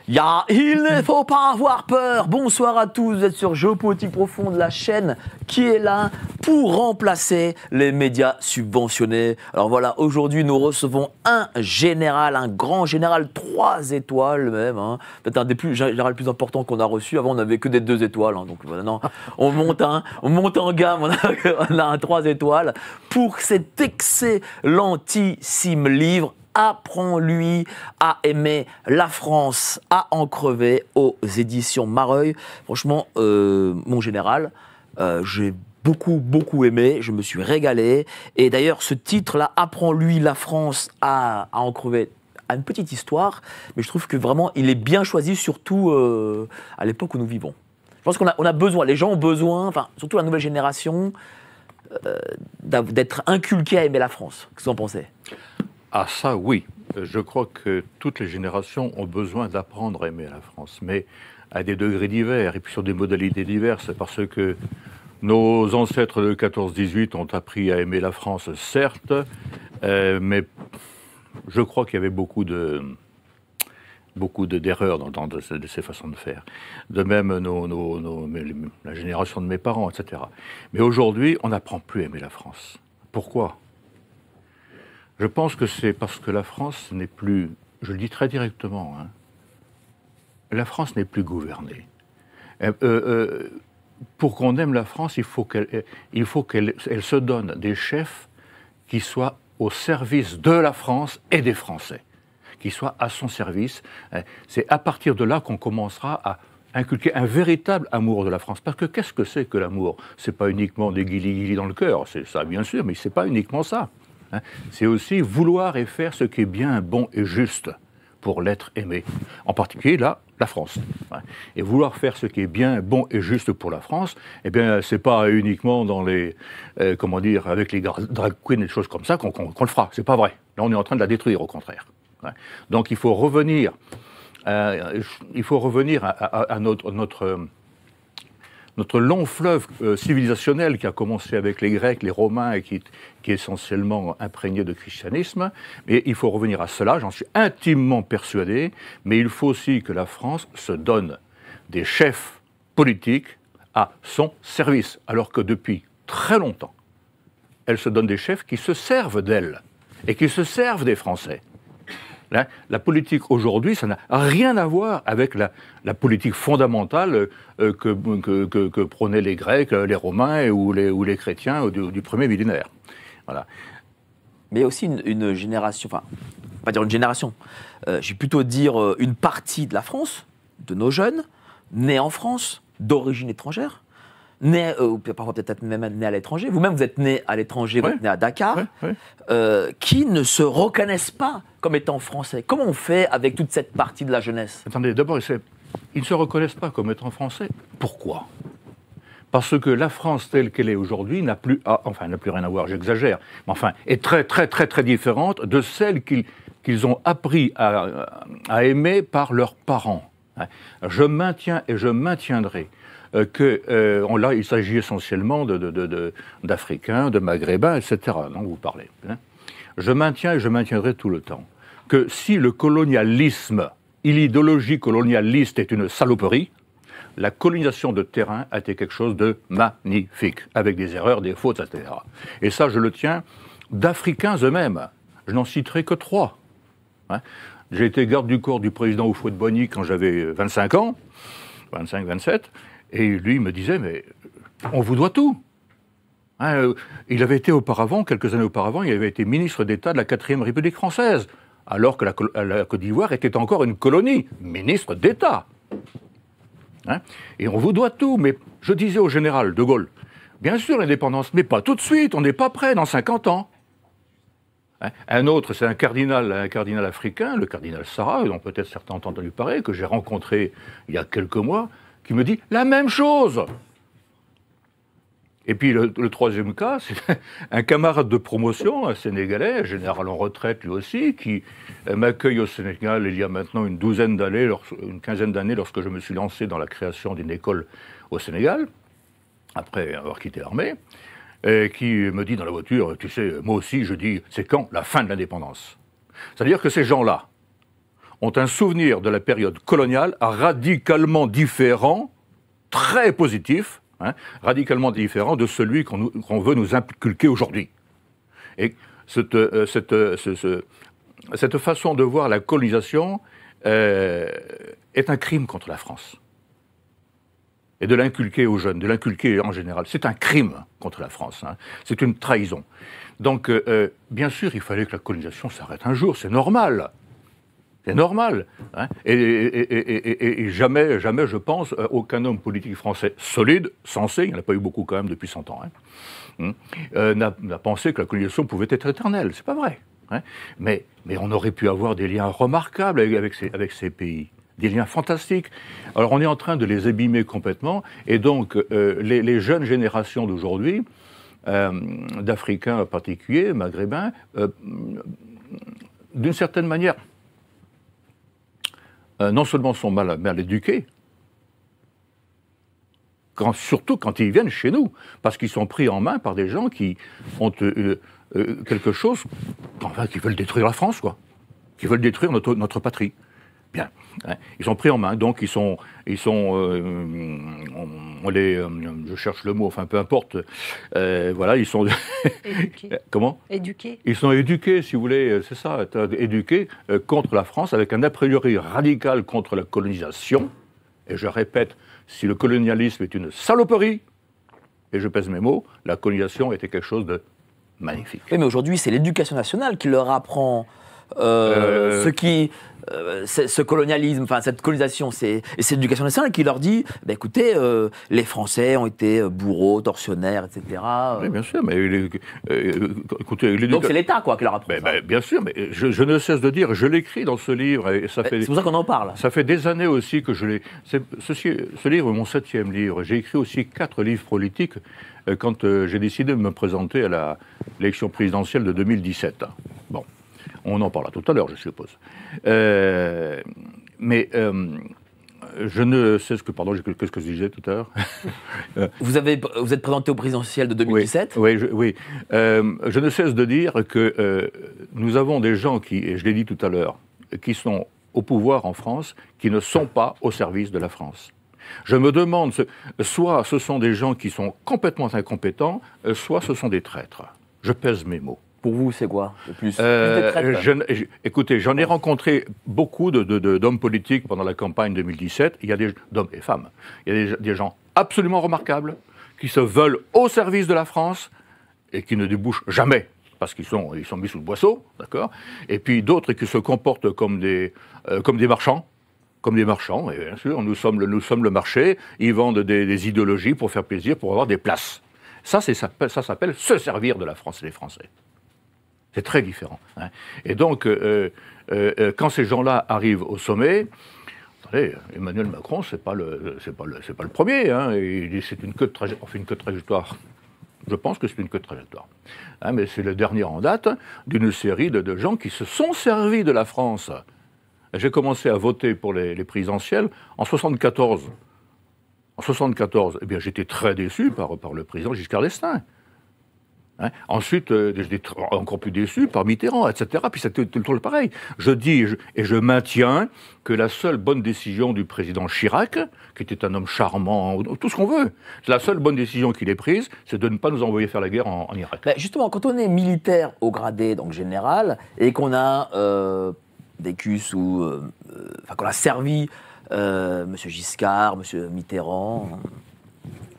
Il ne faut pas avoir peur. Bonsoir à tous, vous êtes sur Géopolitique Profonde, la chaîne qui est là pour remplacer les médias subventionnés. Alors voilà, aujourd'hui nous recevons un général, un grand général, 3 étoiles même, hein. Peut-être un des généraux plus importants qu'on a reçu. Avant on n'avait que des 2 étoiles, hein. Donc maintenant on monte en gamme, on a un 3 étoiles pour cet excellentissime livre. Apprends-lui à aimer la France, à en crever, aux éditions Mareuil. Franchement, mon général, j'ai beaucoup aimé, je me suis régalé. Et d'ailleurs, ce titre-là, Apprends-lui la France à en crever, a une petite histoire, mais je trouve que vraiment, il est bien choisi, surtout à l'époque où nous vivons. Je pense qu'on a besoin, les gens ont besoin, enfin, surtout la nouvelle génération, d'être inculqués à aimer la France. Qu'est-ce que vous en pensez ? Ah ça, oui. Je crois que toutes les générations ont besoin d'apprendre à aimer la France, mais à des degrés divers et puis sur des modalités diverses, parce que nos ancêtres de 14-18 ont appris à aimer la France, certes, mais je crois qu'il y avait beaucoup d'erreurs dans ces façons de faire. De même, la génération de mes parents, etc. Mais aujourd'hui, on n'apprend plus à aimer la France. Pourquoi ? Je pense que c'est parce que la France n'est plus, je le dis très directement, hein, la France n'est plus gouvernée. Pour qu'on aime la France, il faut qu'elle se donne des chefs qui soient au service de la France et des Français, qui soient à son service. C'est à partir de là qu'on commencera à inculquer un véritable amour de la France. Parce que qu'est-ce que c'est que l'amour ? C'est pas uniquement des guilis-guilis dans le cœur, c'est ça bien sûr, mais c'est pas uniquement ça. C'est aussi vouloir et faire ce qui est bien, bon et juste pour l'être aimé. En particulier, là, la France. Et vouloir faire ce qui est bien, bon et juste pour la France, eh bien, c'est pas uniquement dans les, avec les drag queens et des choses comme ça qu'on le fera. C'est pas vrai. Là, on est en train de la détruire, au contraire. Donc, il faut revenir à notre long fleuve civilisationnel qui a commencé avec les Grecs, les Romains et qui est essentiellement imprégné de christianisme. Mais il faut revenir à cela, j'en suis intimement persuadé, mais il faut aussi que la France se donne des chefs politiques à son service, alors que depuis très longtemps, elle se donne des chefs qui se servent d'elle et qui se servent des Français. La politique aujourd'hui, ça n'a rien à voir avec la politique fondamentale que prônaient les Grecs, les Romains ou les chrétiens du premier millénaire. Voilà. Mais il y a aussi une génération, enfin, pas dire une génération, je vais plutôt dire une partie de la France, de nos jeunes, nés en France, d'origine étrangère, parfois peut-être même nés à l'étranger, vous-même vous êtes né à l'étranger, vous êtes né à Dakar, qui ne se reconnaissent pas comme étant français. Comment on fait avec toute cette partie de la jeunesse ? Attendez, d'abord, ils ne se reconnaissent pas comme étant français. Pourquoi ? Parce que la France telle qu'elle est aujourd'hui n'a plus rien à voir, j'exagère, mais enfin, est très très différente de celle qu'ils ont appris à aimer par leurs parents. Je maintiens et je maintiendrai là, il s'agit essentiellement d'Africains, de Maghrébins, etc., dont vous parlez. Je maintiens et je maintiendrai tout le temps que si le colonialisme, l'idéologie colonialiste est une saloperie, la colonisation de terrain a été quelque chose de magnifique, avec des erreurs, des fautes, etc. Et ça, je le tiens d'Africains eux-mêmes. Je n'en citerai que 3. J'ai été garde du corps du président Houphouët-Boigny quand j'avais 25 ans, 25-27, et lui, il me disait, mais on vous doit tout. Il avait été auparavant, quelques années auparavant, il avait été ministre d'État de la 4e République française, alors que la Côte d'Ivoire était encore une colonie, ministre d'État. Et on vous doit tout. Mais je disais au général de Gaulle, bien sûr l'indépendance, mais pas tout de suite, on n'est pas prêt, dans 50 ans. Un autre, c'est un cardinal africain, le cardinal Sarah, dont peut-être certains ont entendu parler, que j'ai rencontré il y a quelques mois, qui me dit la même chose. Et puis le troisième cas, c'est un camarade de promotion, un Sénégalais, un général en retraite lui aussi, qui m'accueille au Sénégal il y a maintenant une quinzaine d'années, lorsque je me suis lancé dans la création d'une école au Sénégal, après avoir quitté l'armée, et qui me dit dans la voiture, tu sais, moi aussi je dis, c'est quand la fin de l'indépendance ? C'est-à-dire que ces gens-là ont un souvenir de la période coloniale radicalement différent, très positif, radicalement différent de celui qu'on veut nous inculquer aujourd'hui. Et cette façon de voir la colonisation est un crime contre la France. Et de l'inculquer aux jeunes, de l'inculquer en général, c'est un crime contre la France. C'est une trahison. Donc, bien sûr, il fallait que la colonisation s'arrête un jour, c'est normal. C'est normal. Et jamais, je pense, aucun homme politique français solide, sensé, il n'y en a pas eu beaucoup quand même depuis 100 ans, n'a pensé que la colonisation pouvait être éternelle. C'est pas vrai. Mais on aurait pu avoir des liens remarquables avec ces pays. Des liens fantastiques. Alors on est en train de les abîmer complètement, et donc les jeunes générations d'aujourd'hui, d'Africains en particulier, Maghrébins, d'une certaine manière, non seulement sont mal éduqués, surtout quand ils viennent chez nous, parce qu'ils sont pris en main par des gens qui ont quelque chose, enfin, qui veulent détruire la France, quoi, qui veulent détruire notre patrie. Bien. Ils sont pris en main, donc je cherche le mot, enfin peu importe, voilà, ils sont... Éduqués. Comment ? Éduqués. Ils sont éduqués, si vous voulez, c'est ça, éduqués contre la France, avec un a priori radical contre la colonisation, et je répète, si le colonialisme est une saloperie, et je pèse mes mots, la colonisation était quelque chose de magnifique. Oui, mais aujourd'hui, c'est l'éducation nationale qui leur apprend ce colonialisme, enfin cette colonisation, et c'est l'éducation nationale qui leur dit, écoutez, les Français ont été bourreaux, tortionnaires, etc. Oui, bien sûr, mais écoutez, donc c'est l'État, quoi, qui leur apprend. Bien sûr, mais je ne cesse de dire, je l'écris dans ce livre, et ça fait... C'est pour ça qu'on en parle. Ça fait des années aussi que je l'ai... Ce livre est mon 7e livre. J'ai écrit aussi 4 livres politiques quand j'ai décidé de me présenter à l'élection présidentielle de 2017. Bon. On en parlera tout à l'heure, je suppose. Mais je ne sais ce que... Pardon, qu'est-ce que je disais tout à l'heure Vous êtes présenté au présidentiel de 2017 ? Oui. Je ne cesse de dire que nous avons des gens qui, et je l'ai dit tout à l'heure, qui sont au pouvoir en France, qui ne sont pas au service de la France. Je me demande, soit ce sont des gens qui sont complètement incompétents, soit ce sont des traîtres. Je pèse mes mots. Pour vous, c'est quoi le plus des traîtres? Écoutez, j'en ai rencontré beaucoup d'hommes politiques pendant la campagne 2017. Il y a d'hommes et femmes. Il y a des gens absolument remarquables qui se veulent au service de la France et qui ne débouchent jamais parce qu'ils sont mis sous le boisseau, d'accord. Et puis d'autres qui se comportent comme des marchands. Comme des marchands, et bien sûr, nous sommes le marché. Ils vendent des idéologies pour faire plaisir, pour avoir des places. Ça s'appelle se servir de la France et des Français. C'est très différent. Et donc, quand ces gens-là arrivent au sommet, attendez, Emmanuel Macron, c'est pas le premier. Il dit c'est une queue de trajectoire. Je pense que c'est une queue de trajectoire. Mais c'est le dernier en date d'une série de gens qui se sont servis de la France. J'ai commencé à voter pour les présidentielles en 1974. En 1974, eh bien, j'étais très déçu par le président Giscard d'Estaing. Ensuite, j'étais encore plus déçu par Mitterrand, etc. Puis c'était tout le temps pareil. Je dis et je maintiens que la seule bonne décision du président Chirac, qui était un homme charmant, tout ce qu'on veut, la seule bonne décision qu'il ait prise, c'est de ne pas nous envoyer faire la guerre en Irak. Justement, quand on est militaire au gradé, donc général, et qu'on a vécu qu'on a servi M. Giscard, M. Mitterrand,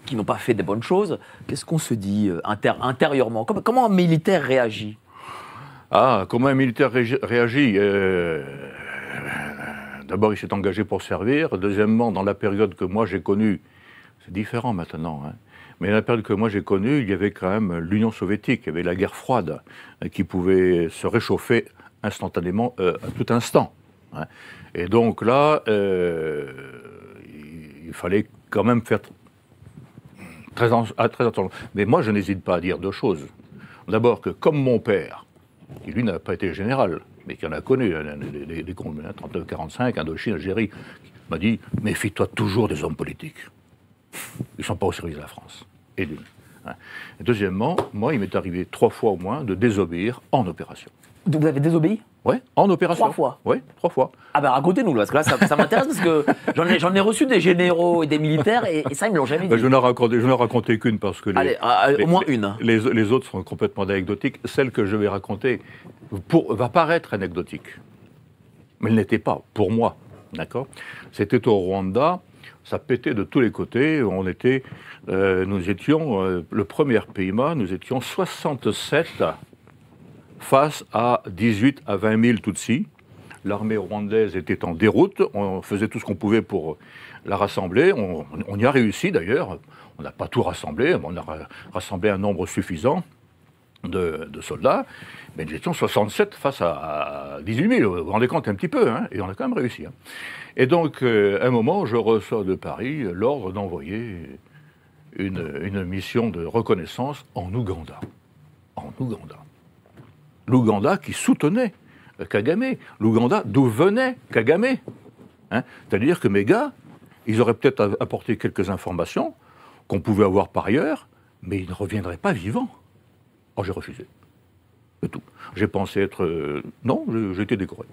qui n'ont pas fait des bonnes choses, qu'est-ce qu'on se dit intérieurement? Comment un militaire réagit? Comment un militaire réagit D'abord, il s'est engagé pour servir. Deuxièmement, dans la période que moi j'ai connue, c'est différent maintenant, mais dans la période que moi j'ai connue, il y avait quand même l'Union soviétique, il y avait la guerre froide, qui pouvait se réchauffer instantanément à tout instant. Et donc là, il fallait quand même faire très attention. Mais moi, je n'hésite pas à dire deux choses. D'abord que, comme mon père, qui lui n'a pas été général, mais qui en a connu des combats, 39-45, Indochine, Algérie, m'a dit « Méfie-toi toujours des hommes politiques. Ils ne sont pas au service de la France. » Et d'une. Et deuxièmement, moi, il m'est arrivé 3 fois au moins de désobéir en opération. Vous avez désobéi? Oui, en opération. 3 fois. Oui, 3 fois. Ah ben racontez-nous, parce que là, ça m'intéresse, parce que j'en ai reçu des généraux et des militaires, et ça, ils me l'ont jamais dit. Je n'en ai raconté qu'une, parce que Allez, au moins une. Les autres sont complètement anecdotiques. Celle que je vais raconter va paraître anecdotique. Mais elle n'était pas, pour moi. D'accord ? C'était au Rwanda, ça pétait de tous les côtés. Nous étions, le premier PIMA, nous étions 67 face à 18 à 20 000 Tutsis. L'armée rwandaise était en déroute, on faisait tout ce qu'on pouvait pour la rassembler. On y a réussi d'ailleurs, on n'a pas tout rassemblé, on a rassemblé un nombre suffisant de soldats, mais nous étions 67 face à 18 000, vous vous rendez compte un petit peu, hein, et on a quand même réussi. Hein. Et donc, à un moment, je reçois de Paris l'ordre d'envoyer une mission de reconnaissance en Ouganda. En Ouganda. L'Ouganda qui soutenait Kagame. L'Ouganda d'où venait Kagame. Hein. C'est-à-dire que mes gars, ils auraient peut-être apporté quelques informations qu'on pouvait avoir par ailleurs, mais ils ne reviendraient pas vivants. Oh, j'ai refusé. C'est tout. J'ai pensé être... non, j'ai été décoré.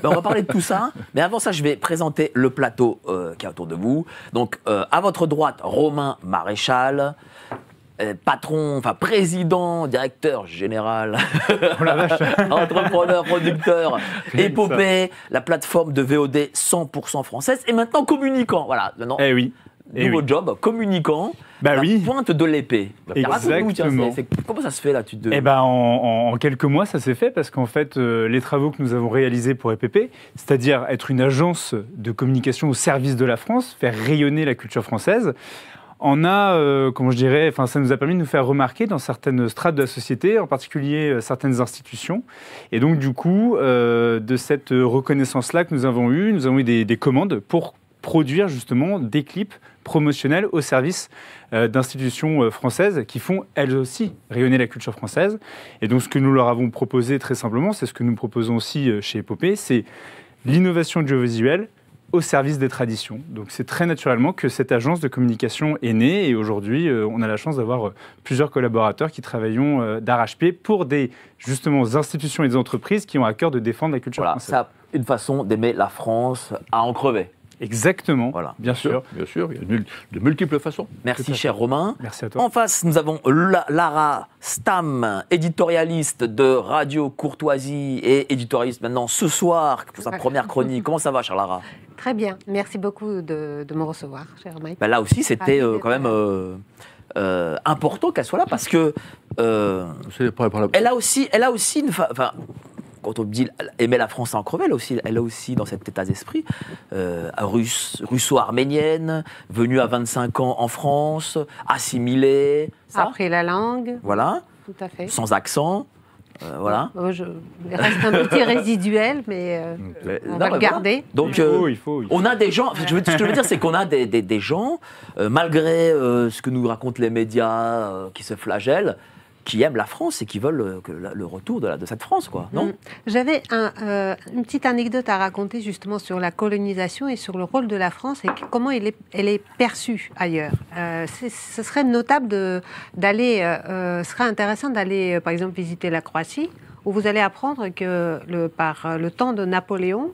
On va parler de tout ça, mais avant ça, je vais présenter le plateau qui est autour de vous. Donc, à votre droite, Romain Maréchal, patron, enfin président, directeur général, entrepreneur, producteur, Épopée, la plateforme de VOD 100% française, et maintenant communicant. Voilà, maintenant, nouveau job, communicant, pointe de l'épée. Exactement. Comment ça se fait là en quelques mois, ça s'est fait parce qu'en fait, les travaux que nous avons réalisés pour EPP, c'est-à-dire être une agence de communication au service de la France, faire rayonner la culture française, ça nous a permis de nous faire remarquer dans certaines strates de la société, en particulier certaines institutions. Et donc, du coup, de cette reconnaissance-là que nous avons eu des commandes pour produire justement des clips promotionnels au service d'institutions françaises qui font elles aussi rayonner la culture française. Et donc, ce que nous leur avons proposé très simplement, c'est ce que nous proposons aussi chez Épopée, c'est l'innovation audiovisuelle au service des traditions. Donc c'est très naturellement que cette agence de communication est née et aujourd'hui on a la chance d'avoir plusieurs collaborateurs qui travaillent d'arrache-pied pour des institutions et des entreprises qui ont à cœur de défendre la culture française. Ça, une façon d'aimer la France à en crever. Exactement, bien sûr. Bien sûr, il y a de multiples façons. Merci cher Romain. Merci à toi. En face, nous avons Lara Stam, éditorialiste de Radio Courtoisie et éditorialiste maintenant ce soir pour sa première chronique. Comment ça va, chère Lara ? Très bien, merci beaucoup de me recevoir, cher Mike. Là aussi, c'était quand même important qu'elle soit là parce que elle a aussi une... Quand on dit aimer la France à en crever, elle a aussi dans cet état d'esprit russo-arménienne, venue à 25 ans en France, assimilée. Appris la langue. Voilà. Tout à fait. Sans accent. Voilà. Il reste un petit résiduel, mais on va le garder. Donc, il faut. On a des gens, ce que je veux dire, c'est qu'on a des gens, malgré ce que nous racontent les médias qui se flagellent, qui aiment la France et qui veulent le retour de cette France, quoi, non ? J'avais une petite anecdote à raconter justement sur la colonisation et sur le rôle de la France et comment elle est perçue ailleurs. Ce serait notable ce serait intéressant d'aller, par exemple, visiter la Croatie, où vous allez apprendre que par le temps de Napoléon,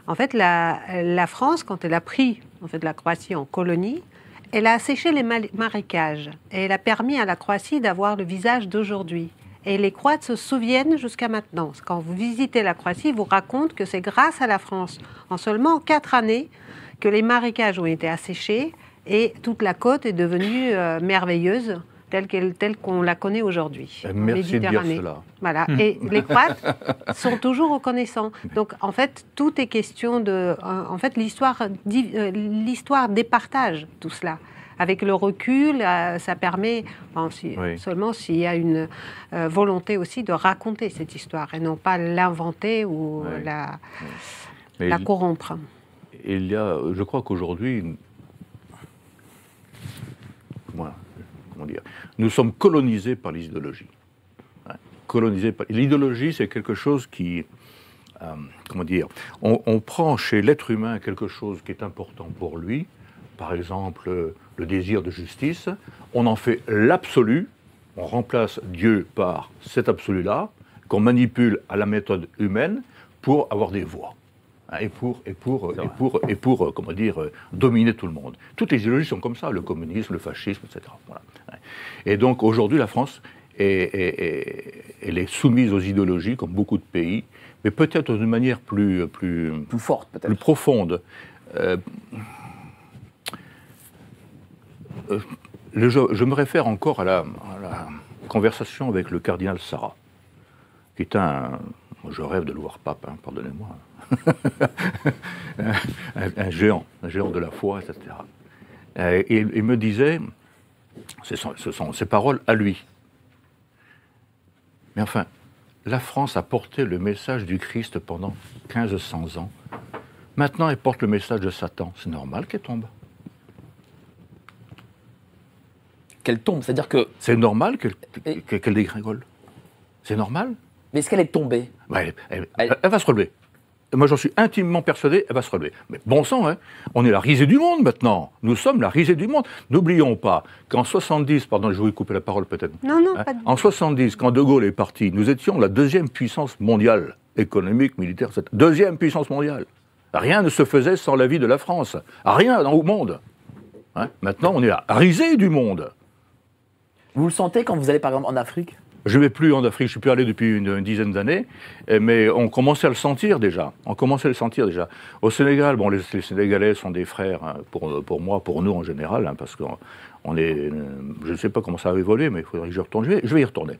en fait, la France, quand elle a pris en fait la Croatie en colonie, elle a asséché les marécages et elle a permis à la Croatie d'avoir le visage d'aujourd'hui. Et les Croates se souviennent jusqu'à maintenant. Quand vous visitez la Croatie, ils vous racontent que c'est grâce à la France, en seulement 4 années, que les marécages ont été asséchés et toute la côte est devenue merveilleuse, telle qu'on la connaît aujourd'hui. Merci de dire cela. Voilà. Et les Croates sont toujours reconnaissants. Donc, en fait, tout est question de... En fait, l'histoire départage tout cela. Avec le recul, ça permet, seulement s'il y a une volonté aussi de raconter cette histoire et non pas l'inventer ou la corrompre. Je crois qu'aujourd'hui... Nous sommes colonisés par les idéologies. L'idéologie, c'est quelque chose qui... on prend chez l'être humain quelque chose qui est important pour lui, par exemple le désir de justice, on en fait l'absolu, on remplace Dieu par cet absolu-là, qu'on manipule à la méthode humaine pour avoir des voix. Hein, et pour comment dire, dominer tout le monde. Toutes les idéologies sont comme ça, le communisme, le fascisme, etc. Voilà. Et donc aujourd'hui, la France, elle est soumise aux idéologies, comme beaucoup de pays, mais peut-être d'une manière plus forte, peut-être. Plus profonde. Je me réfère encore à la conversation avec le cardinal Sarah, qui est je rêve de le voir pape, hein, pardonnez-moi, un géant de la foi, etc. Et il me disait, ce sont ses paroles à lui, mais enfin, la France a porté le message du Christ pendant 1500 ans. Maintenant, elle porte le message de Satan. C'est normal qu'elle tombe. Qu'elle tombe, c'est-à-dire que... C'est normal qu'elle dégringole. C'est normal. Mais est-ce qu'elle est tombée? Elle va se relever. Moi, j'en suis intimement persuadé, elle va se relever. Mais bon sang, hein, on est la risée du monde maintenant. Nous sommes la risée du monde. N'oublions pas qu'en 70, pardon, je vais vous couper la parole peut-être. Non, hein, pas de... En 70, quand De Gaulle est parti, nous étions la deuxième puissance mondiale, économique, militaire, etc. Deuxième puissance mondiale. Rien ne se faisait sans l'avis de la France. Rien dans le monde. Hein, maintenant, on est la risée du monde. Vous le sentez quand vous allez par exemple en Afrique? Je ne vais plus en Afrique, je ne suis plus allé depuis une dizaine d'années, mais on commençait à le sentir déjà. Au Sénégal, bon, les Sénégalais sont des frères, hein, pour moi, pour nous en général, hein, parce qu'on est... je ne sais pas comment ça va évoluer, mais il faudrait que je retourne. Je vais y retourner.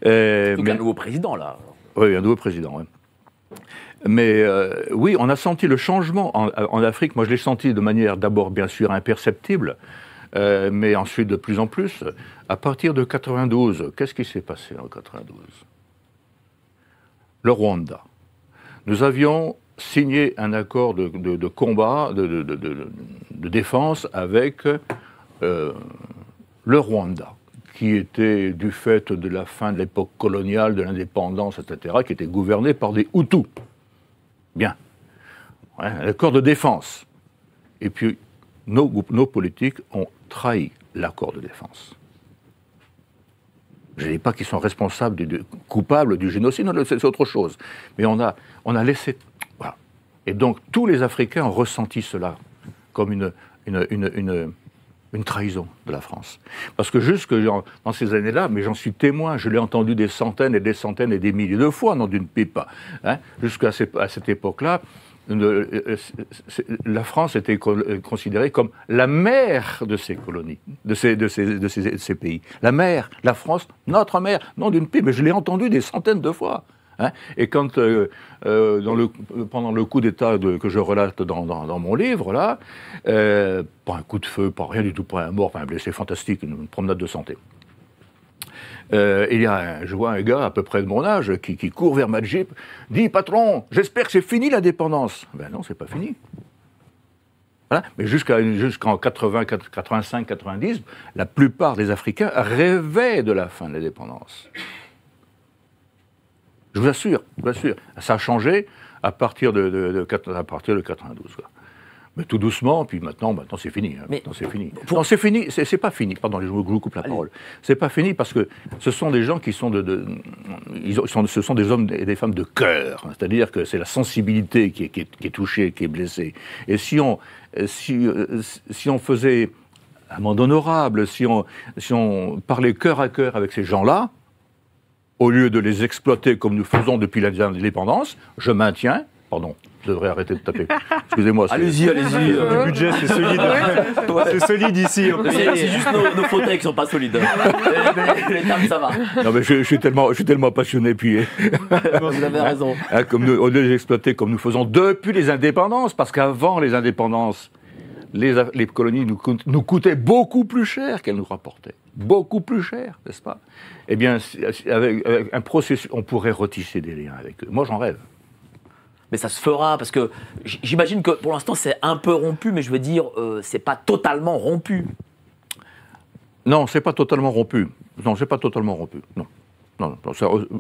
Il y a un nouveau président, là. Oui, un nouveau président, oui. Mais oui, on a senti le changement en Afrique. Moi, je l'ai senti de manière d'abord, bien sûr, imperceptible, mais ensuite de plus en plus. À partir de 92, qu'est-ce qui s'est passé en 92 ? Le Rwanda. Nous avions signé un accord de combat, de défense avec le Rwanda, qui était, du fait de la fin de l'époque coloniale, de l'indépendance, etc., qui était gouverné par des Hutus. Bien. Ouais, un accord de défense. Et puis, nos politiques ont trahi l'accord de défense. Je ne dis pas qu'ils sont responsables, coupables du génocide, non, c'est autre chose. Mais on a laissé... Voilà. Et donc, tous les Africains ont ressenti cela comme une trahison de la France. Parce que jusque dans ces années-là, mais j'en suis témoin, je l'ai entendu des centaines et des milliers de fois, non d'une pipe, hein, jusqu'à cette époque-là, la France était considérée comme la mère de ces colonies, de ces pays. La mère, la France, notre mère, non d'une pipe, mais je l'ai entendu des centaines de fois. Hein. Et quand, pendant le coup d'État que je relate dans mon livre, là, pas un coup de feu, pas rien du tout, pas un mort, pas un blessé fantastique, une promenade de santé. Je vois un gars à peu près de mon âge qui court vers ma Jeep, dit « Patron, j'espère que c'est fini l'indépendance ». Ben non, c'est pas fini. Voilà. Mais jusqu'en 85, 90, la plupart des Africains rêvaient de la fin de l'indépendance. Je vous assure, ça a changé à partir de 92. Quoi. Mais tout doucement, puis maintenant c'est fini. Hein. Maintenant c'est fini. Non, c'est fini, c'est pas fini. Pardon, je vous coupe la parole. C'est pas fini parce que ce sont des gens qui sont ce sont des hommes et des femmes de cœur. Hein. C'est-à-dire que c'est la sensibilité qui est touchée, qui est blessée. Et si on faisait un monde honorable, si on parlait cœur à cœur avec ces gens-là, au lieu de les exploiter comme nous faisons depuis l'indépendance, je maintiens... Pardon, je devrais arrêter de taper. Excusez-moi. Allez-y. Le budget, c'est solide. C'est solide ici. C'est juste nos fauteuils qui sont pas solides. Les tables, ça va. Non, mais je suis tellement passionné, puis... Vous avez raison. Comme au lieu de les exploiter comme nous faisons depuis les indépendances, parce qu'avant les indépendances, les colonies nous coûtaient beaucoup plus cher qu'elles nous rapportaient. Beaucoup plus cher, n'est-ce pas? Eh bien, avec un processus, on pourrait retisser des liens avec eux. Moi, j'en rêve. Mais ça se fera, parce que j'imagine que pour l'instant c'est un peu rompu, mais je veux dire, c'est pas totalement rompu. Non, c'est pas totalement rompu. Non,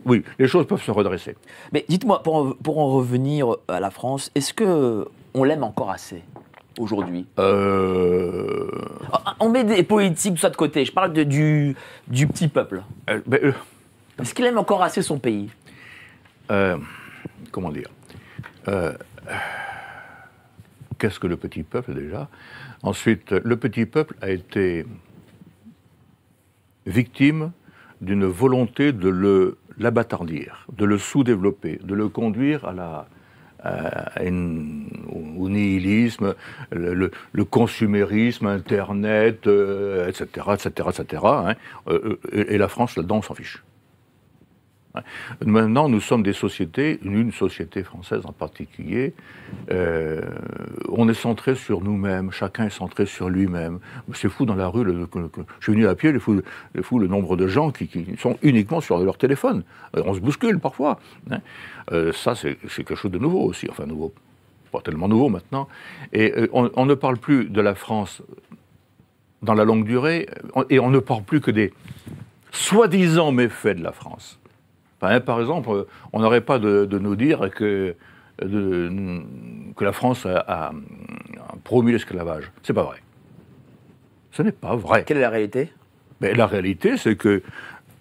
oui, les choses peuvent se redresser. Mais dites-moi, pour en revenir à la France, est-ce qu'on l'aime encore assez aujourd'hui? On met des politiques, tout ça de côté. Je parle du petit peuple. Est-ce qu'il aime encore assez son pays? comment dire, qu'est-ce que le petit peuple déjà? Ensuite, le petit peuple a été victime d'une volonté de l'abattardir, de le sous-développer, de le conduire au nihilisme, le consumérisme, Internet, etc., etc., etc. Hein, et la France, là-dedans, on s'en fiche. Maintenant, nous sommes des sociétés, une société française en particulier, on est centré sur nous-mêmes, chacun est centré sur lui-même. C'est fou dans la rue, je suis venu à pied, c'est fou le nombre de gens qui sont uniquement sur leur téléphone. On se bouscule parfois. Hein. Ça, c'est quelque chose de nouveau aussi, enfin nouveau, pas tellement nouveau maintenant. Et on ne parle plus de la France dans la longue durée, et on ne parle plus que des soi-disant méfaits de la France. Enfin, par exemple, on n'aurait pas de nous dire que la France a promu l'esclavage. C'est pas vrai. Ce n'est pas vrai. Quelle est la réalité? Mais la réalité, c'est que,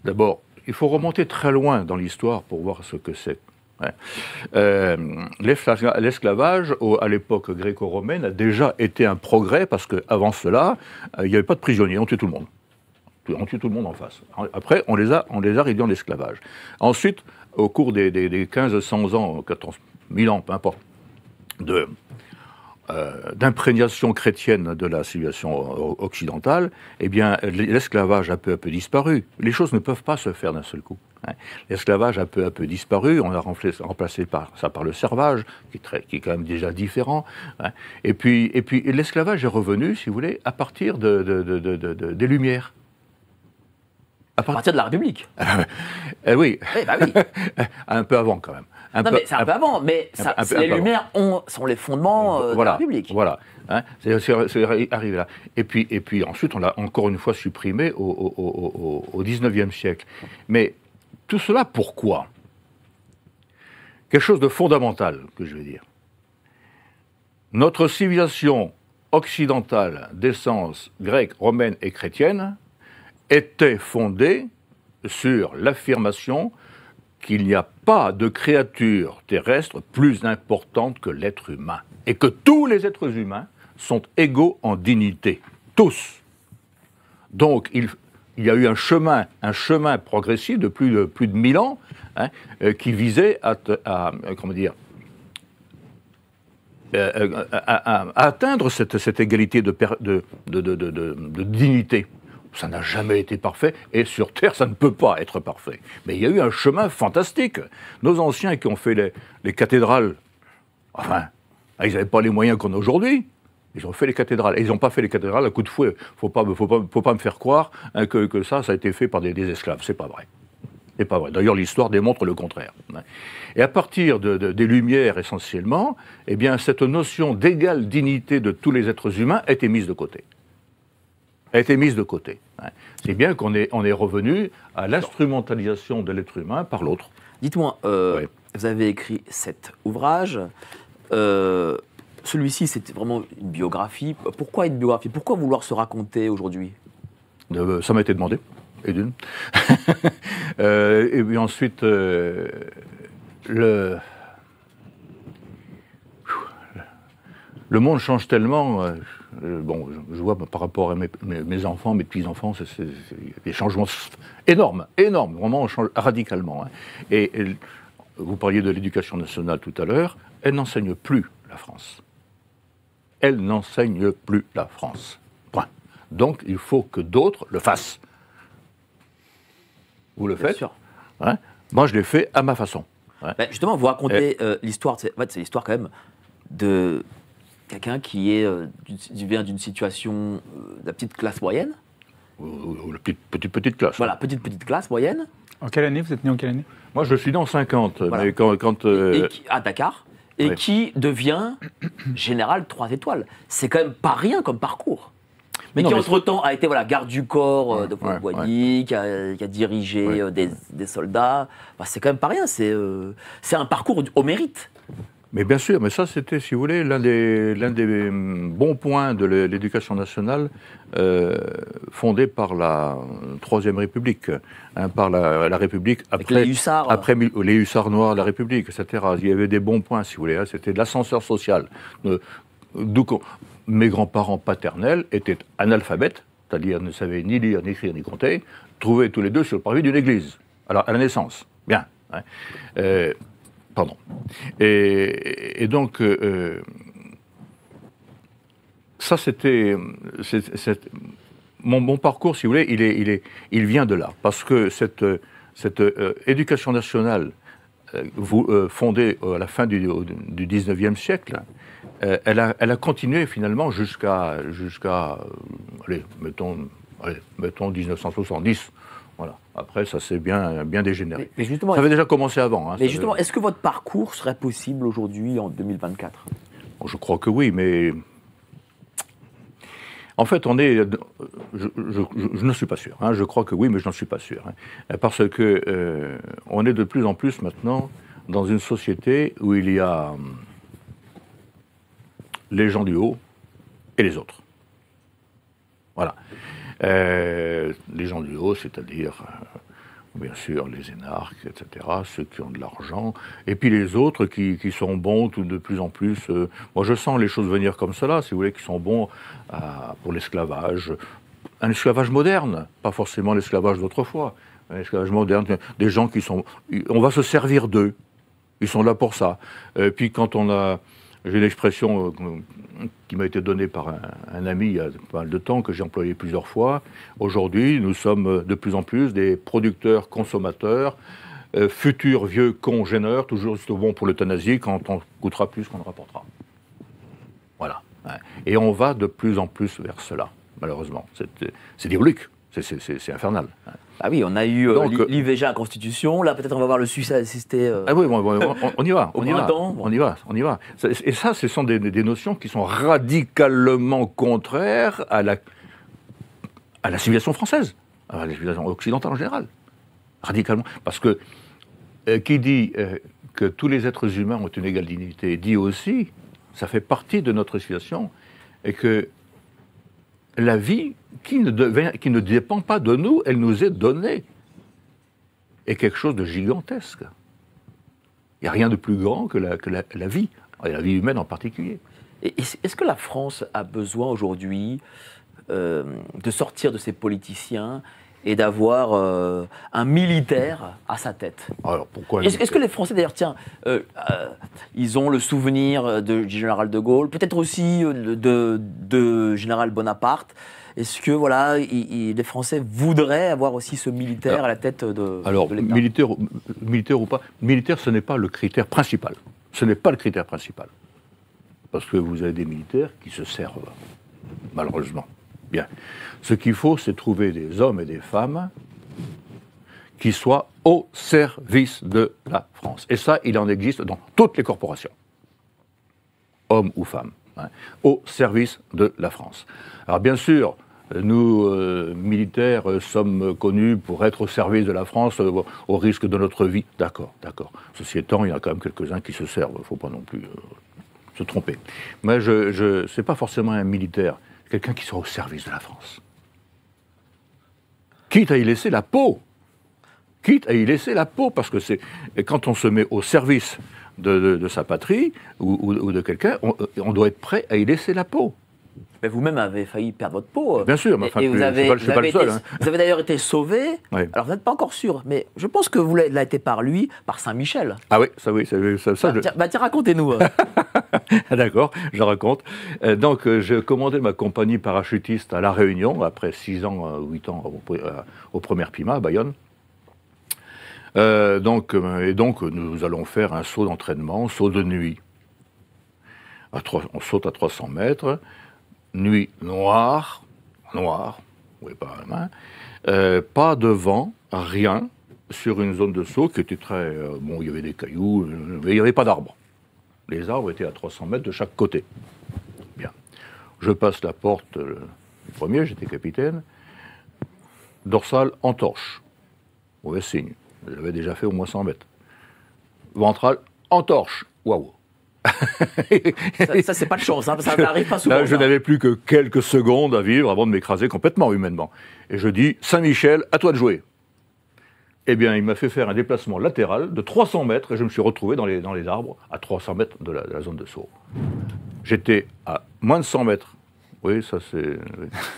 d'abord, il faut remonter très loin dans l'histoire pour voir ce que c'est. Ouais. L'esclavage, à l'époque gréco-romaine, a déjà été un progrès parce qu'avant cela, il n'y avait pas de prisonniers, on tuait tout le monde. On tue tout le monde en face. Après, on les a réduits en esclavage. Ensuite, au cours des 1500 ans, 14 000 ans, peu importe, d'imprégnation chrétienne de la civilisation occidentale, eh bien, l'esclavage a peu à peu disparu. Les choses ne peuvent pas se faire d'un seul coup. Hein. L'esclavage a peu à peu disparu, on a remplacé par le servage, qui est quand même déjà différent. Hein. Et puis l'esclavage est revenu, si vous voulez, à partir des Lumières. À partir de la République. Oui. Bah oui. Un peu avant, quand même. Mais c'est un peu avant, mais les Lumières sont les fondements de la République. Voilà. Hein, c'est arrivé là. Et puis ensuite, on l'a encore une fois supprimé au XIXe siècle. Mais tout cela, pourquoi? Quelque chose de fondamental, que je vais dire. Notre civilisation occidentale d'essence grecque, romaine et chrétienne était fondée sur l'affirmation qu'il n'y a pas de créature terrestre plus importante que l'être humain, et que tous les êtres humains sont égaux en dignité, tous. Donc il y a eu un chemin progressif de plus de 1000 ans, hein, qui visait à atteindre cette égalité de dignité. Ça n'a jamais été parfait, et sur Terre, ça ne peut pas être parfait. Mais il y a eu un chemin fantastique. Nos anciens qui ont fait les cathédrales, enfin, ils n'avaient pas les moyens qu'on a aujourd'hui. Ils ont fait les cathédrales. Et ils n'ont pas fait les cathédrales à coup de fouet. Faut pas me faire croire, hein, que ça a été fait par des esclaves. C'est pas vrai. C'est pas vrai. D'ailleurs, l'histoire démontre le contraire. Et à partir des Lumières, essentiellement, eh bien, cette notion d'égale dignité de tous les êtres humains a été mise de côté. C'est bien qu'on est revenu à l'instrumentalisation de l'être humain par l'autre. Dites-moi, Oui. Vous avez écrit 7 ouvrages. Celui-ci, c'était vraiment une biographie. Pourquoi une biographie? Pourquoi vouloir se raconter aujourd'hui? Ça m'a été demandé, et d'une. Et puis ensuite, le monde change tellement. Bon, je vois par rapport à mes enfants, mes petits-enfants, c'est des changements énormes, vraiment on change radicalement. Hein. Et vous parliez de l'éducation nationale tout à l'heure, elle n'enseigne plus la France. Elle n'enseigne plus la France. Point. Donc il faut que d'autres le fassent. Vous le faites. Bien sûr. Hein. Moi je l'ai fait à ma façon. Hein. Ben justement, vous racontez l'histoire, en fait, c'est l'histoire quand même de quelqu'un qui vient d'une situation de la petite classe moyenne. Ou la petite classe. Voilà, petite classe moyenne. En quelle année? Vous êtes né en quelle année? Moi, je suis né en 50, Voilà. mais quand À Dakar, et ouais. qui devient général 3 étoiles. C'est quand même pas rien comme parcours. Mais non, qui, mais entre-temps, a été garde du corps de ouais, Boigny, qui a dirigé des soldats. Bah, c'est quand même pas rien. C'est un parcours au mérite. Mais bien sûr, mais ça c'était, si vous voulez, l'un des bons points de l'éducation nationale fondée par la Troisième République, hein, par la République après les hussards. Après les hussards noirs de la République, etc. Il y avait des bons points, si vous voulez, hein, c'était de l'ascenseur social. D'où mes grands-parents paternels étaient analphabètes, c'est-à-dire ne savaient ni lire, ni écrire, ni compter, trouvés tous les deux sur le parvis d'une église, alors à la naissance. Bien. Hein. Pardon. Et donc, ça c'était... Mon parcours, si vous voulez, il vient de là. Parce que cette éducation nationale fondée à la fin du 19e siècle, elle a continué finalement jusqu'à mettons 1970. Voilà. Après, ça s'est bien dégénéré. Mais justement, ça avait déjà commencé avant. Hein, mais justement, est-ce que votre parcours serait possible aujourd'hui, en 2024 ? Bon, je crois que oui, mais... En fait, je ne suis pas sûr. Hein, je crois que oui, mais je n'en suis pas sûr. Hein, parce que on est de plus en plus maintenant dans une société où il y a les gens du haut et les autres. Voilà. Les gens du haut, c'est-à-dire, bien sûr, les énarques, etc., ceux qui ont de l'argent, et puis les autres qui sont bons tout de plus en plus. Moi, je sens les choses venir comme cela, si vous voulez, qui sont bons pour l'esclavage. Un esclavage moderne, pas forcément l'esclavage d'autrefois. Un esclavage moderne, des gens qui sont... On va se servir d'eux. Ils sont là pour ça. Puis quand on a... J'ai une expression qui m'a été donnée par un ami il y a pas mal de temps, que j'ai employée plusieurs fois. Aujourd'hui, nous sommes de plus en plus des producteurs-consommateurs, futurs vieux congéneurs, toujours bon pour l'euthanasie, quand on coûtera plus qu'on ne rapportera. Voilà. Et on va de plus en plus vers cela, malheureusement. C'est diabolique, c'est infernal. Ah oui, on a eu l'IVG à la Constitution, là peut-être on va voir le suicide assisté. Ah oui, on y va, on y va. Et ça, ce sont des notions qui sont radicalement contraires à la civilisation française, à la civilisation occidentale en général. Radicalement. Parce que qui dit que tous les êtres humains ont une égale dignité, dit aussi, ça fait partie de notre civilisation, et que la vie qui ne dépend pas de nous, elle nous est donnée. Est quelque chose de gigantesque. Il n'y a rien de plus grand que la vie, et la vie humaine en particulier. Et est-ce que la France a besoin aujourd'hui de sortir de ses politiciens et d'avoir un militaire à sa tête? Alors pourquoi Est-ce que les Français, d'ailleurs, tiens, ils ont le souvenir du général de Gaulle, peut-être aussi de général Bonaparte? Est-ce que voilà, les Français voudraient avoir aussi ce militaire à la tête de l'État? Militaire ou pas, militaire, ce n'est pas le critère principal. Ce n'est pas le critère principal. Parce que vous avez des militaires qui se servent, malheureusement. Bien. Ce qu'il faut, c'est trouver des hommes et des femmes qui soient au service de la France. Et ça, il en existe dans toutes les corporations. Hommes ou femmes. Hein, au service de la France. Alors bien sûr, nous, militaires, sommes connus pour être au service de la France au risque de notre vie. D'accord. Ceci étant, il y en a quand même quelques-uns qui se servent. Il ne faut pas non plus se tromper. Mais ce n'est pas forcément un militaire, quelqu'un qui soit au service de la France. Quitte à y laisser la peau. Parce que quand on se met au service de sa patrie ou de quelqu'un, on doit être prêt à y laisser la peau. Mais vous-même avez failli perdre votre peau. Bien sûr, mais enfin, je ne suis pas le seul. Vous avez d'ailleurs été sauvé. Oui. Alors vous n'êtes pas encore sûr, mais je pense que vous l'avez été par lui, par Saint-Michel. Ah oui, ça. Tiens, racontez-nous. D'accord, je raconte. Donc, j'ai commandé ma compagnie parachutiste à La Réunion, après 6 ans, 8 ans au 1er Pima, à Bayonne. Donc, nous allons faire un saut d'entraînement, saut de nuit. On saute à 300 mètres, nuit noire, oui, pas la main, pas de vent, rien, sur une zone de saut qui était très... bon, il y avait des cailloux, mais il n'y avait pas d'arbres. Les arbres étaient à 300 mètres de chaque côté. Bien. Je passe la porte, le premier, j'étais capitaine, dorsale en torche. Mauvais signe. J'avais déjà fait au moins 100 mètres. Ventrale en torche. Waouh. Ça c'est pas de chance, hein, ça n'arrive pas souvent. Là, je n'avais plus que quelques secondes à vivre avant de m'écraser complètement humainement. Et je dis, Saint-Michel, à toi de jouer. Eh bien, il m'a fait faire un déplacement latéral de 300 mètres et je me suis retrouvé dans les arbres à 300 mètres de la zone de saut. J'étais à moins de 100 mètres. Oui, ça c'est...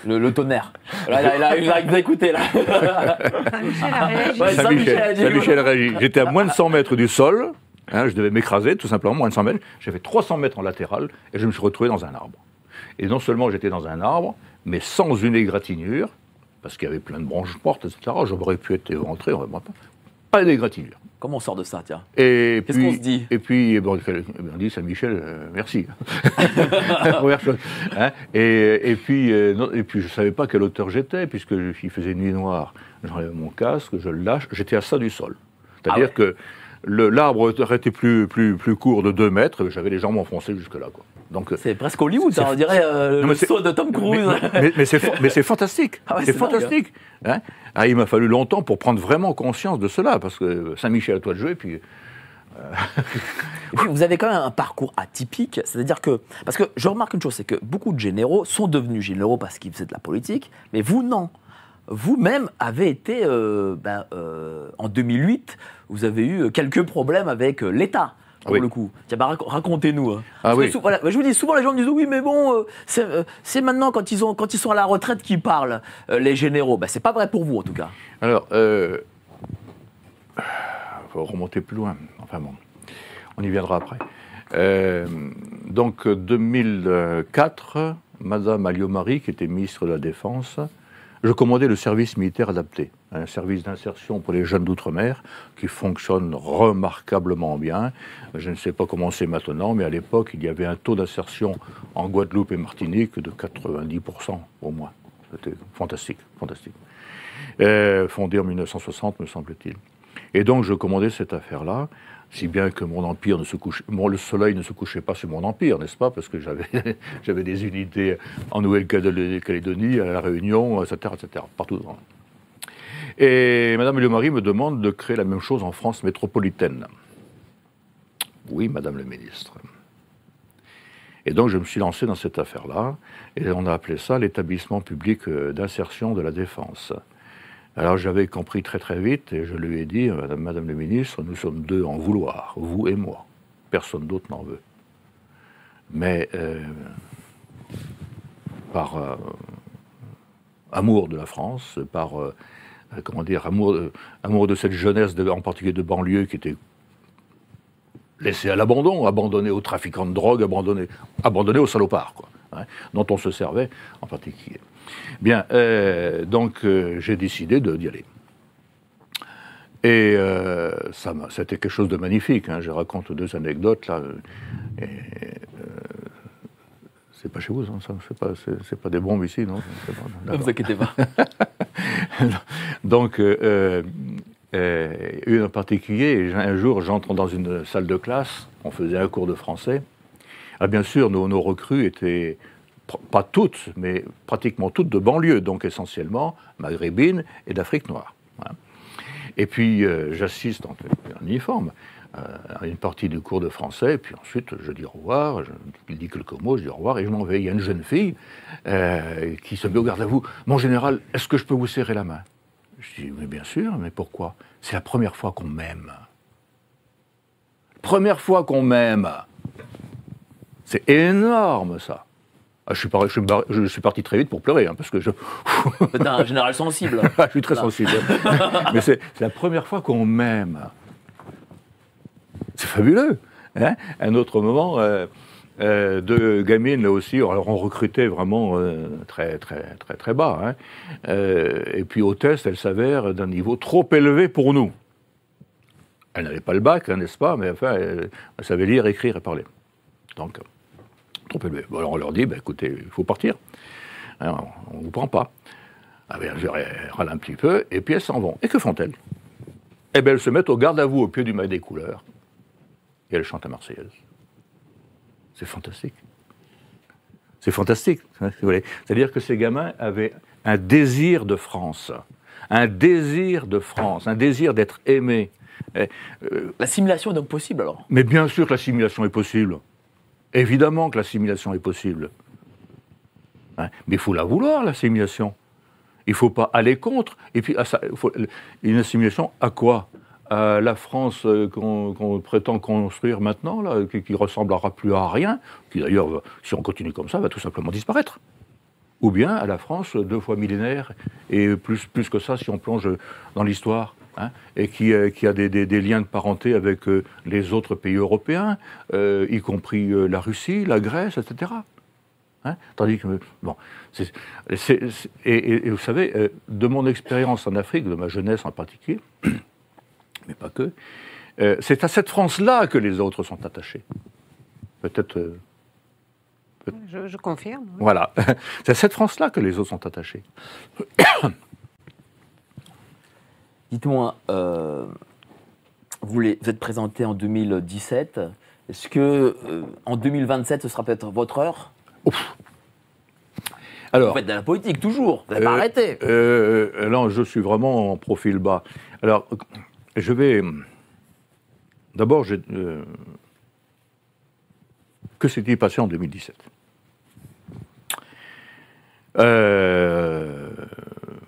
Le tonnerre. Là, il va écouter, là. Saint-Michel a réagi. Ouais, Saint-Michel a réagi. J'étais à moins de 100 mètres du sol. Je devais m'écraser, tout simplement, moins de 100 mètres. J'avais 300 mètres en latéral et je me suis retrouvé dans un arbre. Et non seulement j'étais dans un arbre, mais sans une égratignure, parce qu'il y avait plein de branches mortes, etc. J'aurais pu être éventré, pas d'égratignure. Comment on sort de ça, tiens? Qu'est-ce qu'on se dit? Et puis, on dit, Saint-Michel, merci. La première chose. Et puis, je ne savais pas quelle hauteur j'étais, puisque il faisait nuit noire. J'enlève mon casque, je le lâche, j'étais à ça du sol. C'est-à-dire que l'arbre aurait été plus court de 2 mètres, j'avais les jambes enfoncées jusque-là, quoi. Donc, c'est presque Hollywood, on dirait le saut de Tom Cruise. Mais c'est fantastique. Ah ouais, c'est fantastique. Il m'a fallu longtemps pour prendre vraiment conscience de cela, parce que Saint-Michel, à toi de jouer, puis... Et puis vous avez quand même un parcours atypique, c'est-à-dire que... Parce que je remarque une chose, c'est que beaucoup de généraux sont devenus généraux parce qu'ils faisaient de la politique, mais vous, non. Vous-même avez été, en 2008, vous avez eu quelques problèmes avec l'État. Pour le coup. Tiens, racontez-nous. Hein. Oui. Voilà, je vous dis, souvent les gens me disent, oui, mais bon, c'est maintenant quand ils sont à la retraite qu'ils parlent, les généraux. C'est pas vrai pour vous, en tout cas. Alors, faut remonter plus loin. Enfin bon, on y viendra après. Donc, 2004, Madame Alliot-Marie, qui était ministre de la Défense, je commandais le service militaire adapté, un service d'insertion pour les jeunes d'outre-mer qui fonctionne remarquablement bien. Je ne sais pas comment c'est maintenant, mais à l'époque, il y avait un taux d'insertion en Guadeloupe et Martinique de 90% au moins. C'était fantastique, fantastique. Fondé en 1960, me semble-t-il. Et donc, je commandais cette affaire-là, si bien que mon empire le soleil ne se couchait pas sur mon empire, n'est-ce pas? Parce que j'avais des unités en Nouvelle-Calédonie, à La Réunion, etc., partout. Et Madame Alliot-Marie me demande de créer la même chose en France métropolitaine. Oui, Madame le ministre. Et donc, je me suis lancé dans cette affaire-là, et on a appelé ça l'établissement public d'insertion de la défense. Alors j'avais compris très très vite et je lui ai dit, Madame le ministre, nous sommes deux en vouloir, vous et moi. Personne d'autre n'en veut. Mais par amour de la France, par amour de cette jeunesse, en particulier de banlieue, qui était laissée à l'abandon, abandonnée aux trafiquants de drogue, abandonnée aux salopards, quoi, dont on se servait en particulier. Bien, donc j'ai décidé d'y aller. Et c'était quelque chose de magnifique. Je raconte 2 anecdotes là. C'est pas chez vous, hein, ça. C'est pas des bombes ici, non? Ne vous inquiétez pas. Donc, une en particulier, un jour, j'entre dans une salle de classe. On faisait un cours de français. Alors, bien sûr, nos recrues étaient pas toutes, mais pratiquement toutes de banlieue, donc essentiellement maghrébines et d'Afrique noire. Et puis j'assiste en uniforme à une partie du cours de français, et puis ensuite je dis au revoir, je dis quelques mots, je dis au revoir, et je m'en vais. Il y a une jeune fille qui se met au garde à vous. Mon général, est-ce que je peux vous serrer la main? Je dis, mais bien sûr, mais pourquoi? C'est la première fois qu'on m'aime. Première fois qu'on m'aime. C'est énorme, ça. Je suis parti très vite pour pleurer, parce que Vous êtes un général sensible. Je suis très sensible. Mais c'est la première fois qu'on m'aime. C'est fabuleux. Un autre moment, 2 gamines là aussi, alors on recrutait vraiment très, très, très, très bas. Et puis au test, elles s'avèrent d'un niveau trop élevé pour nous. Elles n'avaient pas le bac, n'est-ce pas, mais enfin, elles savaient lire, écrire et parler. Donc... trop élevé. Bon, alors on leur dit, écoutez, il faut partir. On ne vous prend pas. Je râle un petit peu, et puis elles s'en vont. Et que font-elles? Eh bien, elles se mettent au garde à vous au pied du Mail des Couleurs, et elles chantent la Marseillaise. C'est fantastique. C'est fantastique. C'est-à-dire que ces gamins avaient un désir de France, un désir d'être aimés. L'assimilation est donc possible, alors? Mais bien sûr que l'assimilation est possible. Évidemment que l'assimilation est possible. Hein, mais il faut la vouloir, l'assimilation. Il ne faut pas aller contre. Et puis, une assimilation à quoi? À la France qu'on prétend construire maintenant, là, qui ressemblera plus à rien, qui d'ailleurs, si on continue comme ça, va tout simplement disparaître. Ou bien à la France 2 fois millénaire, et plus que ça si on plonge dans l'histoire, hein, et qui a des liens de parenté avec les autres pays européens, y compris la Russie, la Grèce, etc. Hein, tandis que, bon, et vous savez, de mon expérience en Afrique, de ma jeunesse en particulier, mais pas que, c'est à cette France-là que les autres sont attachés. Peut-être... Je confirme. Oui. Voilà. C'est à cette France-là que les autres sont attachés. Dites-moi, vous êtes présenté en 2017. Est-ce que en 2027, ce sera peut-être votre heure? Ouf. Alors, vous faites de la politique toujours, vous n'avez pas arrêté. Non, je suis vraiment en profil bas. Alors, je vais... D'abord, que s'est-il passé en 2017 ?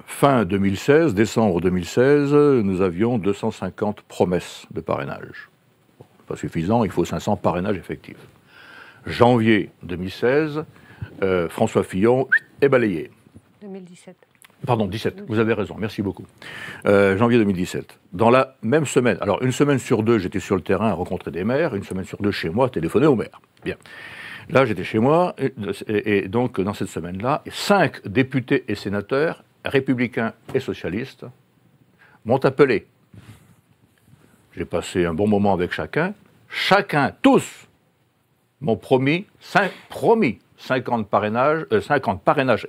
Fin 2016, décembre 2016, nous avions 250 promesses de parrainage. Bon, pas suffisant, il faut 500 parrainages effectifs. Janvier 2016, François Fillon est balayé. 2017. Pardon, 17, vous avez raison, merci beaucoup. Janvier 2017. Dans la même semaine, alors une semaine sur 2, j'étais sur le terrain à rencontrer des maires, une semaine sur 2 chez moi, à téléphoner aux maires. Bien. Là, j'étais chez moi, et donc dans cette semaine-là, 5 députés et sénateurs, républicains et socialistes, m'ont appelé. J'ai passé un bon moment avec chacun. Chacun, tous, m'ont promis 50 parrainages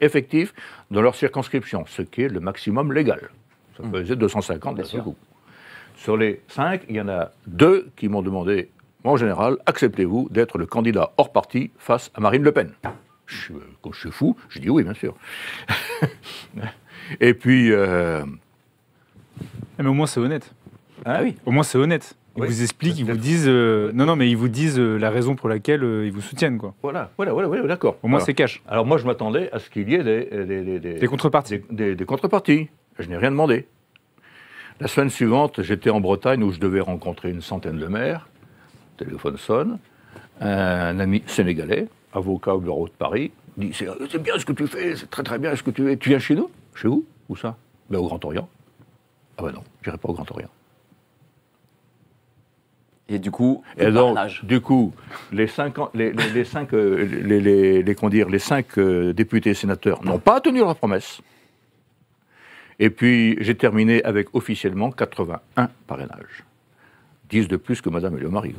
effectifs dans leur circonscription, ce qui est le maximum légal. Ça faisait 250, bien sûr. Sur les 5, il y en a 2 qui m'ont demandé, en général, acceptez-vous d'être le candidat hors parti face à Marine Le Pen? Quand je suis fou, je dis oui, bien sûr. Et puis... Mais au moins, c'est honnête. Ah oui. Au moins, c'est honnête. Ils Oui. vous expliquent, ils vous disent... Non, mais ils vous disent la raison pour laquelle ils vous soutiennent, quoi. Voilà, d'accord. Au moins, Alors, c'est cash. Alors moi, je m'attendais à ce qu'il y ait Des contreparties. Des contreparties. Je n'ai rien demandé. La semaine suivante, j'étais en Bretagne où je devais rencontrer une centaine de maires. Le téléphone sonne. Un ami sénégalais, avocat au bureau de Paris, dit c'est bien ce que tu fais, c'est très très bien ce que tu fais. Tu viens chez nous? Chez vous? Où ça? Ben, au Grand Orient. Ah ben non, j'irai pas au Grand Orient. Et du coup, Et donc, du coup, les 5 députés et sénateurs n'ont pas tenu leur promesse. Et puis, j'ai terminé avec officiellement 81 parrainages. 10 de plus que Madame Elio-Marie.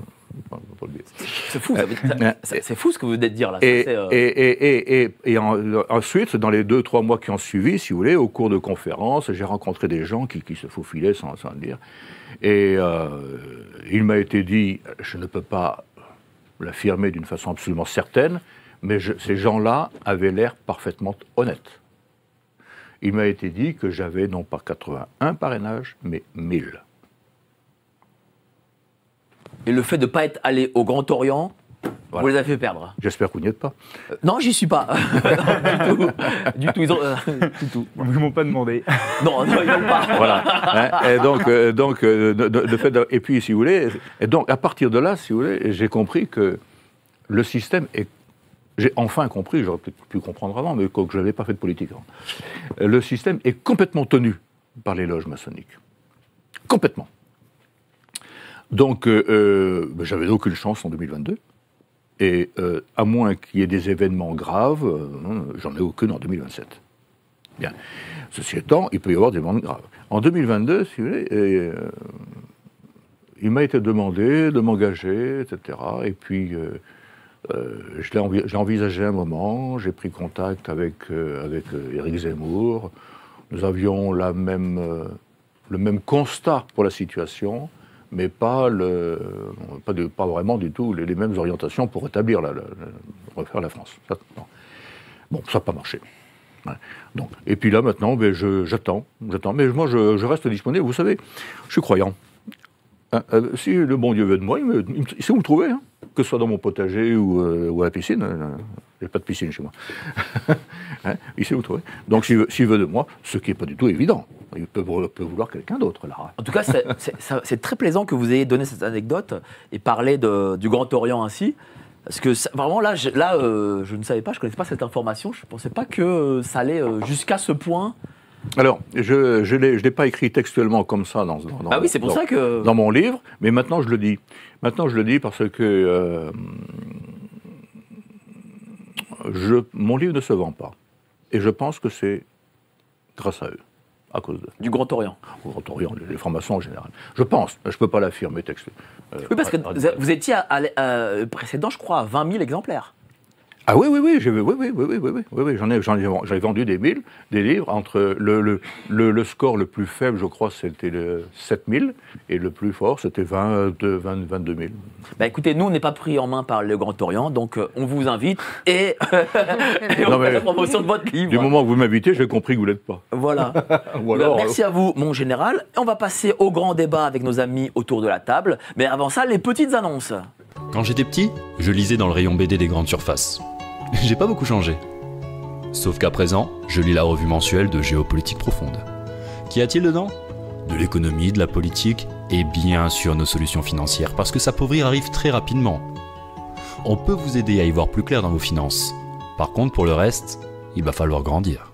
C'est fou, c'est fou ce que vous venez de dire là. Et ensuite, dans les 2-3 mois qui ont suivi, si vous voulez, au cours de conférences, j'ai rencontré des gens qui se faufilaient sans le dire. Et il m'a été dit, je ne peux pas l'affirmer d'une façon absolument certaine, mais ces gens-là avaient l'air parfaitement honnêtes. Il m'a été dit que j'avais non pas 81 parrainages, mais 1000. Et le fait de ne pas être allé au Grand Orient, voilà. Vous les avez fait perdre. J'espère que vous n'y êtes pas. Non, j'y suis pas. Non, du tout. Ils ont, du tout. Ils ne m'ont pas demandé. Non, ils n'ont pas. Voilà. Hein, et donc le fait et puis, si vous voulez, et donc à partir de là, si vous voulez, j'ai compris que le système est. J'ai enfin compris, j'aurais peut-être pu comprendre avant, mais que je n'avais pas fait de politique avant. Le système est complètement tenu par les loges maçonniques. Complètement. Donc, j'avais aucune chance en 2022. Et à moins qu'il y ait des événements graves, j'en ai aucune en 2027. Bien. Ceci étant, il peut y avoir des événements graves. En 2022, si vous voulez, il m'a été demandé de m'engager, etc. Et puis, je l'ai envisagé un moment, j'ai pris contact avec Éric Zemmour. Nous avions le même constat pour la situation, mais pas vraiment du tout les mêmes orientations pour refaire la France. Ça, bon, ça n'a pas marché. Ouais. Donc, et puis là, maintenant, j'attends. Mais moi, je reste disponible. Vous savez, je suis croyant. Si le bon Dieu veut de moi, il sait où me trouver, hein. Que ce soit dans mon potager ou à la piscine. Il n'y a pas de piscine chez moi. Hein, il sait où me trouver. Donc s'il veut de moi, ce qui n'est pas du tout évident, il peut vouloir quelqu'un d'autre, là. En tout cas, c'est très plaisant que vous ayez donné cette anecdote et parlé du Grand Orient ainsi. Parce que vraiment, là, je ne savais pas, je ne connaissais pas cette information. Je ne pensais pas que ça allait jusqu'à ce point. Alors, je l'ai pas écrit textuellement comme ça oui, c'est pour ça que... dans mon livre, mais maintenant je le dis. Maintenant je le dis parce que mon livre ne se vend pas. Et je pense que c'est grâce à eux, à cause d'eux. Du Grand Orient. Au Grand Orient, les formations en général. Je pense, je ne peux pas l'affirmer textuellement. Oui, parce que vous étiez précédent, je crois, à 20 000 exemplaires. Ah oui, j'en ai vendu des livres entre le score le plus faible, je crois, c'était le 7000 et le plus fort, c'était 22 000. Bah écoutez, nous, on n'est pas pris en main par le Grand Orient, donc on vous invite et on fait la promotion de votre livre. Du moment que vous m'invitez, j'ai compris que vous ne l'êtes pas. Voilà. Merci à vous, mon général. On va passer au grand débat avec nos amis autour de la table. Mais avant ça, les petites annonces. Quand j'étais petit, je lisais dans le rayon BD des grandes surfaces. J'ai pas beaucoup changé. Sauf qu'à présent, je lis la revue mensuelle de Géopolitique Profonde. Qu'y a-t-il dedans ? De l'économie, de la politique, et bien sûr nos solutions financières, parce que s'appauvrir arrive très rapidement. On peut vous aider à y voir plus clair dans vos finances. Par contre, pour le reste, il va falloir grandir.